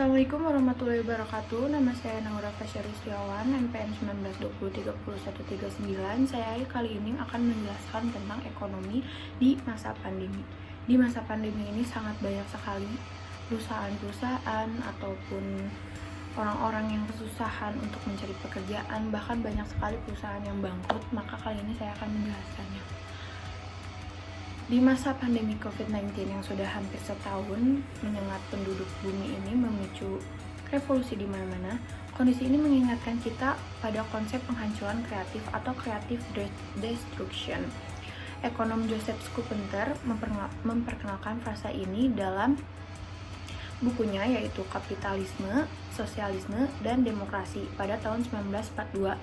Assalamualaikum warahmatullahi wabarakatuh. Nama saya Naura Fasya Rustiawan, NPM 19203039. Saya kali ini akan menjelaskan tentang ekonomi di masa pandemi. Di masa pandemi ini sangat banyak sekali perusahaan-perusahaan ataupun orang-orang yang kesusahan untuk mencari pekerjaan, bahkan banyak sekali perusahaan yang bangkrut. Maka kali ini saya akan menjelaskannya. Di masa pandemi COVID-19 yang sudah hampir setahun menyengat penduduk bumi ini memicu revolusi di mana-mana, kondisi ini mengingatkan kita pada konsep penghancuran kreatif atau creative destruction. Ekonom Joseph Schumpeter memperkenalkan frasa ini dalam bukunya yaitu Kapitalisme, Sosialisme, dan Demokrasi pada tahun 1942.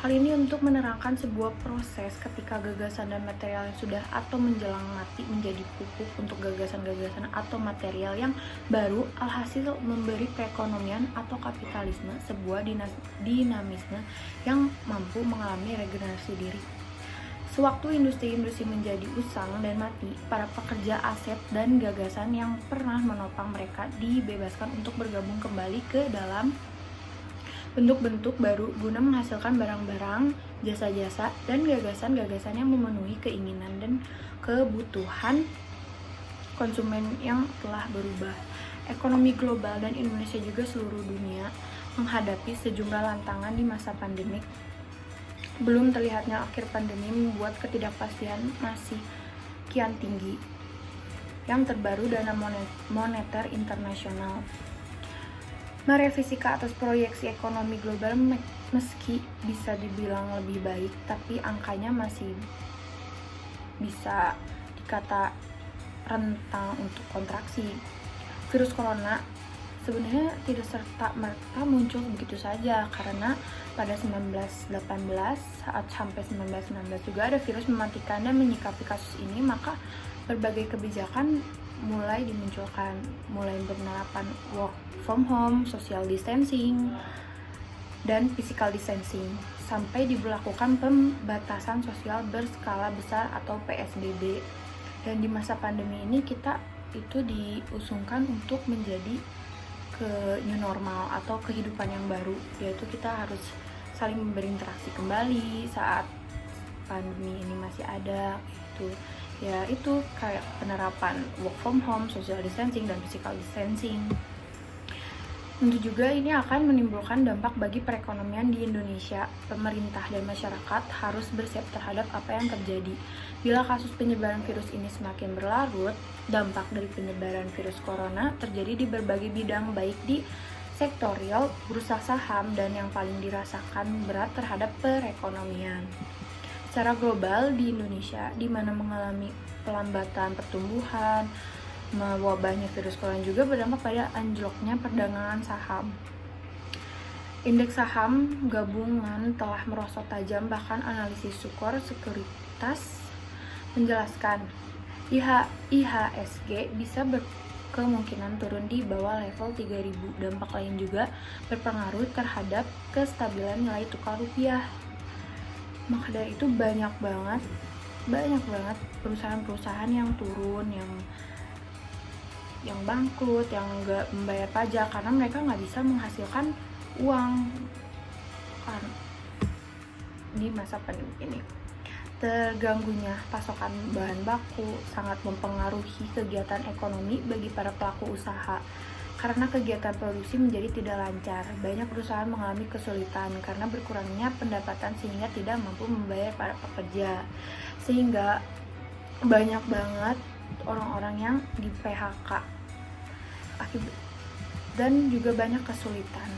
Hal ini untuk menerangkan sebuah proses ketika gagasan dan material yang sudah atau menjelang mati menjadi pupuk untuk gagasan-gagasan atau material yang baru, alhasil memberi perekonomian atau kapitalisme sebuah dinamisme yang mampu mengalami regenerasi diri. Sewaktu industri-industri menjadi usang dan mati, para pekerja aset dan gagasan yang pernah menopang mereka dibebaskan untuk bergabung kembali ke dalam bentuk-bentuk baru guna menghasilkan barang-barang, jasa-jasa, dan gagasan-gagasan yang memenuhi keinginan dan kebutuhan konsumen yang telah berubah. Ekonomi global dan Indonesia juga seluruh dunia menghadapi sejumlah tantangan di masa pandemik. Belum terlihatnya akhir pandemi membuat ketidakpastian masih kian tinggi. Yang terbaru, dana moneter internasional merevisi ke atas proyeksi ekonomi global meski bisa dibilang lebih baik, tapi angkanya masih bisa dikata rentang untuk kontraksi. Virus corona sebenarnya tidak serta-merta muncul begitu saja, karena pada 1918 saat sampai 1919 juga ada virus mematikan, dan menyikapi kasus ini maka berbagai kebijakan mulai dimunculkan, mulai penerapan work from home, social distancing, dan physical distancing, sampai diberlakukan pembatasan sosial berskala besar atau PSBB. Dan di masa pandemi ini kita itu diusungkan untuk menjadi ke new normal atau kehidupan yang baru, yaitu kita harus saling berinteraksi kembali saat pandemi ini masih ada gitu. Ya itu kayak penerapan work from home, social distancing, dan physical distancing. Tentu juga ini akan menimbulkan dampak bagi perekonomian di Indonesia. Pemerintah dan masyarakat harus bersiap terhadap apa yang terjadi. Bila kasus penyebaran virus ini semakin berlarut, dampak dari penyebaran virus corona terjadi di berbagai bidang, baik di sektor real, bursa saham, dan yang paling dirasakan berat terhadap perekonomian secara global di Indonesia, di mana mengalami pelambatan pertumbuhan. Wabahnya virus corona juga berdampak pada anjloknya perdagangan saham. Indeks saham gabungan telah merosot tajam, bahkan analisis skor sekuritas menjelaskan IHSG bisa berkemungkinan turun di bawah level 3000. Dampak lain juga berpengaruh terhadap kestabilan nilai tukar rupiah. Maka dari itu banyak banget perusahaan-perusahaan yang turun, yang bangkrut, yang nggak membayar pajak karena mereka nggak bisa menghasilkan uang kan di masa pandemi ini. Terganggunya pasokan bahan baku sangat mempengaruhi kegiatan ekonomi bagi para pelaku usaha. Karena kegiatan produksi menjadi tidak lancar, banyak perusahaan mengalami kesulitan karena berkurangnya pendapatan sehingga tidak mampu membayar para pekerja. Sehingga banyak banget orang-orang yang di PHK. Dan juga banyak kesulitan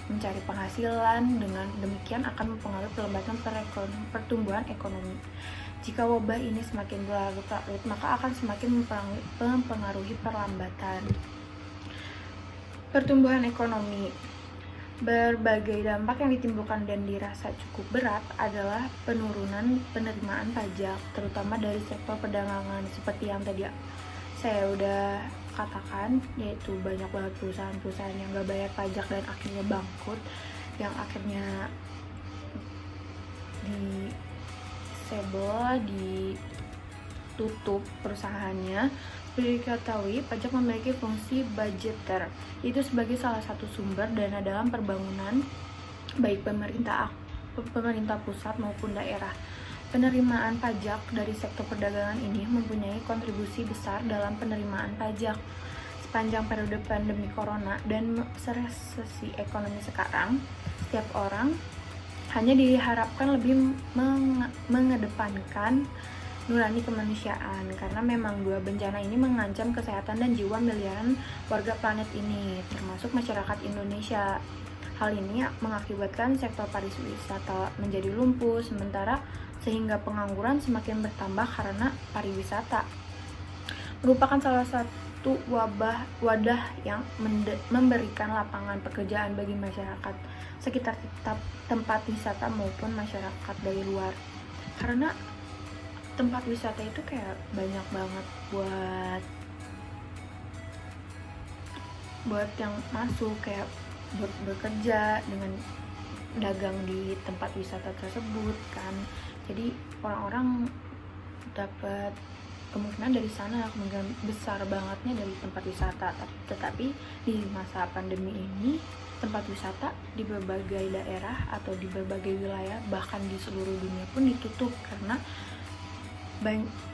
mencari penghasilan. Dengan demikian akan mempengaruhi pelambatan pertumbuhan ekonomi. Jika wabah ini semakin berlarut-larut, maka akan semakin mempengaruhi perlambatan pertumbuhan ekonomi. Berbagai dampak yang ditimbulkan dan dirasa cukup berat adalah penurunan penerimaan pajak, terutama dari sektor perdagangan, seperti yang tadi saya udah katakan, yaitu banyak banget perusahaan-perusahaan yang gak bayar pajak dan akhirnya bangkrut, yang akhirnya ditutup perusahaannya. Seperti diketahui, pajak memiliki fungsi budgeter, yaitu sebagai salah satu sumber dana dalam pembangunan baik pemerintah pusat maupun daerah. Penerimaan pajak dari sektor perdagangan ini mempunyai kontribusi besar dalam penerimaan pajak. Sepanjang periode pandemi corona dan resesi ekonomi sekarang, setiap orang hanya diharapkan lebih mengedepankan nurani kemanusiaan, karena memang dua bencana ini mengancam kesehatan dan jiwa miliaran warga planet ini, termasuk masyarakat Indonesia. Hal ini mengakibatkan sektor pariwisata menjadi lumpuh sementara, sehingga pengangguran semakin bertambah karena pariwisata merupakan salah satu wadah yang memberikan lapangan pekerjaan bagi masyarakat sekitar tempat wisata maupun masyarakat dari luar. Karena tempat wisata itu kayak banyak banget buat yang masuk, kayak buat bekerja dengan dagang di tempat wisata tersebut kan. Jadi orang-orang dapat kemungkinan dari sana, kemungkinan besar bangetnya dari tempat wisata. Tetapi di masa pandemi ini, tempat wisata di berbagai daerah atau di berbagai wilayah, bahkan di seluruh dunia pun ditutup karena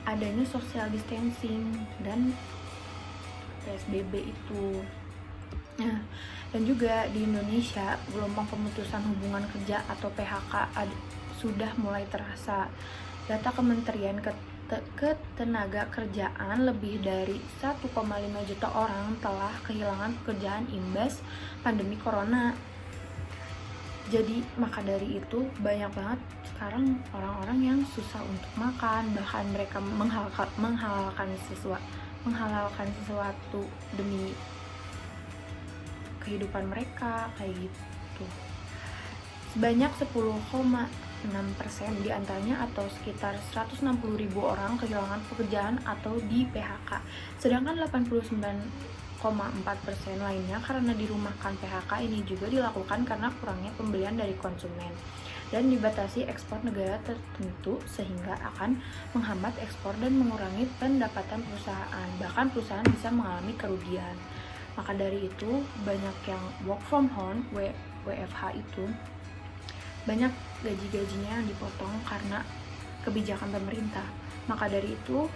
adanya social distancing dan PSBB itu. Nah, dan juga di Indonesia, gelombang pemutusan hubungan kerja atau PHK sudah mulai terasa. Data Kementerian Ketenagakerjaan, lebih dari 1,5 juta orang telah kehilangan pekerjaan imbas pandemi corona. Jadi maka dari itu banyak banget sekarang orang-orang yang susah untuk makan, bahkan mereka menghalalkan sesuatu demi kehidupan mereka kayak gitu. Sebanyak 10,6% diantaranya atau sekitar 160.000 orang kehilangan pekerjaan atau di PHK, sedangkan 89,4% lainnya karena dirumahkan. PHK ini juga dilakukan karena kurangnya pembelian dari konsumen dan dibatasi ekspor negara tertentu, sehingga akan menghambat ekspor dan mengurangi pendapatan perusahaan, bahkan perusahaan bisa mengalami kerugian. Maka dari itu banyak yang work from home, WFH itu, banyak gaji-gajinya yang dipotong karena kebijakan pemerintah. Maka dari itu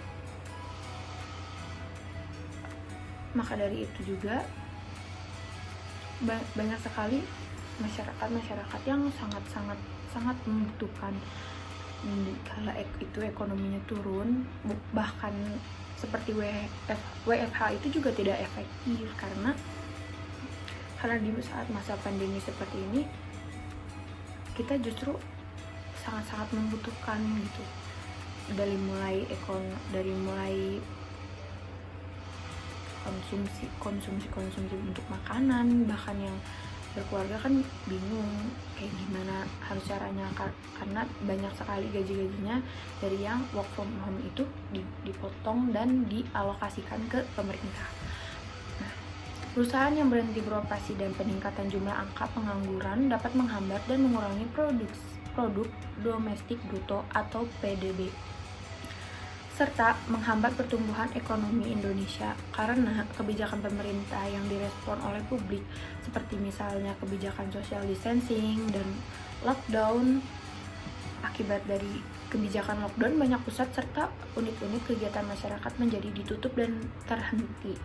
juga banyak sekali masyarakat yang sangat membutuhkan kala itu ekonominya turun. Bahkan seperti WFH itu juga tidak efektif karena di saat masa pandemi seperti ini kita justru sangat membutuhkan gitu, dari mulai konsumsi untuk makanan. Bahkan yang berkeluarga kan bingung kayak gimana harus caranya, karena banyak sekali gajinya dari yang work from home itu dipotong dan dialokasikan ke pemerintah. Nah, perusahaan yang berhenti beroperasi dan peningkatan jumlah angka pengangguran dapat menghambat dan mengurangi produk domestik bruto atau PDB, serta menghambat pertumbuhan ekonomi Indonesia karena kebijakan pemerintah yang direspon oleh publik, seperti misalnya kebijakan social distancing dan lockdown. Akibat dari kebijakan lockdown, banyak pusat serta unit-unit kegiatan masyarakat menjadi ditutup dan terhenti.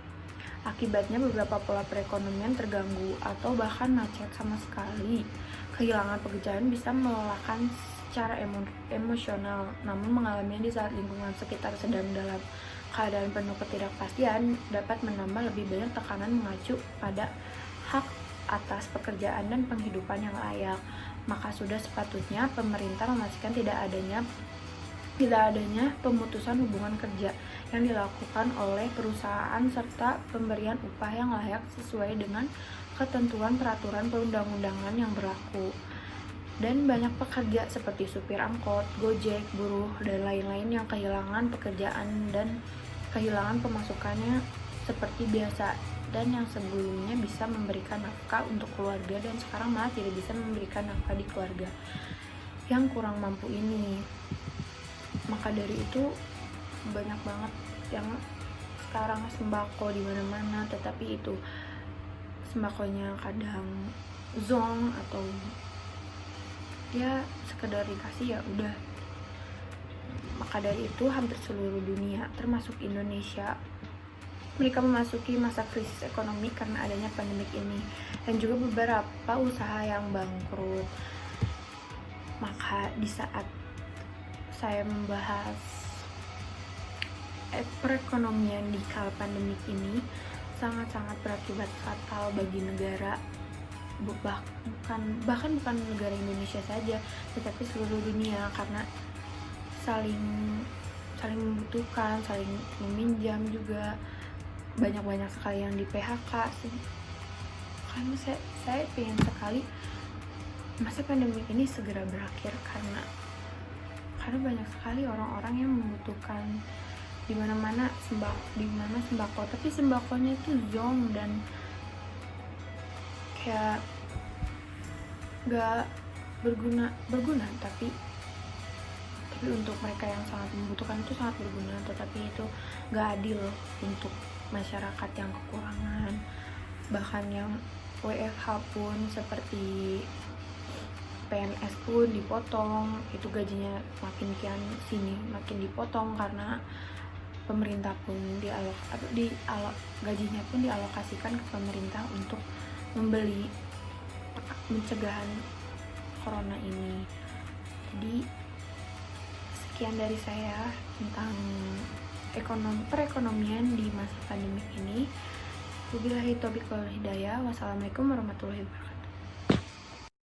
Akibatnya beberapa pola perekonomian terganggu atau bahkan macet sama sekali. Kehilangan pekerjaan bisa melelahkan secara emosional, namun mengalaminya di saat lingkungan sekitar sedang dalam keadaan penuh ketidakpastian dapat menambah lebih banyak tekanan mengacu pada hak atas pekerjaan dan penghidupan yang layak. Maka sudah sepatutnya pemerintah memastikan tidak adanya pemutusan hubungan kerja yang dilakukan oleh perusahaan serta pemberian upah yang layak sesuai dengan ketentuan peraturan perundang-undangan yang berlaku. Dan banyak pekerja seperti supir angkot, Gojek, buruh, dan lain-lain yang kehilangan pekerjaan dan kehilangan pemasukannya seperti biasa, dan yang sebelumnya bisa memberikan nafkah untuk keluarga dan sekarang malah tidak bisa memberikan nafkah di keluarga yang kurang mampu ini. Maka dari itu banyak banget yang sekarang sembako di mana-mana, tetapi itu sembakonya kadang zonk atau ya sekedar dikasih ya udah. Maka dari itu hampir seluruh dunia termasuk Indonesia mereka memasuki masa krisis ekonomi karena adanya pandemik ini, dan juga beberapa usaha yang bangkrut. Maka di saat saya membahas perekonomian di kala pandemik ini sangat-sangat berakibat fatal bagi negara, bahkan bukan negara Indonesia saja, tetapi seluruh dunia, karena saling membutuhkan, saling meminjam juga, banyak sekali yang di PHK sih. Karena saya pengen sekali masa pandemi ini segera berakhir, karena banyak sekali orang-orang yang membutuhkan di mana sembako, tapi sembakonya itu zonk dan kayak gak berguna, tapi untuk mereka yang sangat membutuhkan itu sangat berguna, tetapi itu gak adil untuk masyarakat yang kekurangan. Bahkan yang WFH pun seperti PNS pun dipotong, itu gajinya makin makin dipotong karena pemerintah pun gajinya pun dialokasikan ke pemerintah untuk membeli pencegahan corona ini. Jadi sekian dari saya tentang perekonomian di masa pandemi ini. Wabillahi taufiq wal hidayah. Wassalamualaikum warahmatullahi wabarakatuh.